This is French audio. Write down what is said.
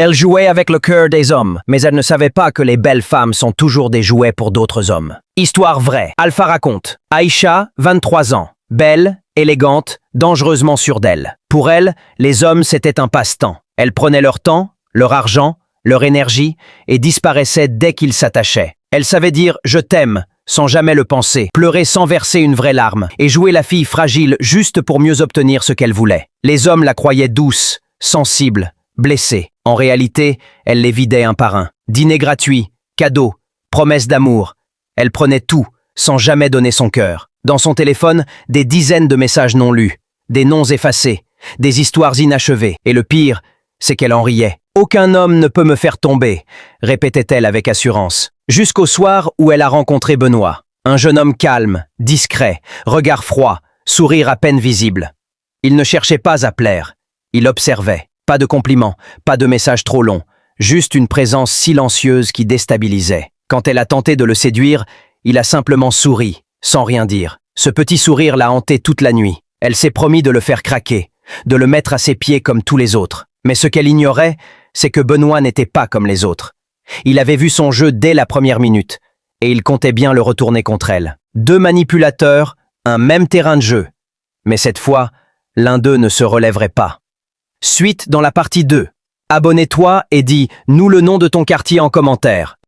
Elle jouait avec le cœur des hommes, mais elle ne savait pas que les belles femmes sont toujours des jouets pour d'autres hommes. Histoire vraie. Alpha raconte. Aïcha, 23 ans. Belle, élégante, dangereusement sûre d'elle. Pour elle, les hommes c'était un passe-temps. Elle prenait leur temps, leur argent, leur énergie et disparaissait dès qu'ils s'attachaient. Elle savait dire « je t'aime » sans jamais le penser, pleurer sans verser une vraie larme et jouer la fille fragile juste pour mieux obtenir ce qu'elle voulait. Les hommes la croyaient douce, sensible, blessée. En réalité, elle les vidait un par un. Dîners gratuits, cadeaux, promesses d'amour. Elle prenait tout, sans jamais donner son cœur. Dans son téléphone, des dizaines de messages non lus, des noms effacés, des histoires inachevées. Et le pire, c'est qu'elle en riait. « Aucun homme ne peut me faire tomber », répétait-elle avec assurance. Jusqu'au soir où elle a rencontré Benoît. Un jeune homme calme, discret, regard froid, sourire à peine visible. Il ne cherchait pas à plaire. Il observait. Pas de compliments, pas de messages trop longs, juste une présence silencieuse qui déstabilisait. Quand elle a tenté de le séduire, il a simplement souri, sans rien dire. Ce petit sourire l'a hanté toute la nuit. Elle s'est promis de le faire craquer, de le mettre à ses pieds comme tous les autres. Mais ce qu'elle ignorait, c'est que Benoît n'était pas comme les autres. Il avait vu son jeu dès la première minute, et il comptait bien le retourner contre elle. Deux manipulateurs, un même terrain de jeu. Mais cette fois, l'un d'eux ne se relèverait pas. Suite dans la partie 2. Abonne-toi et dis « nous le nom de ton quartier en commentaire ».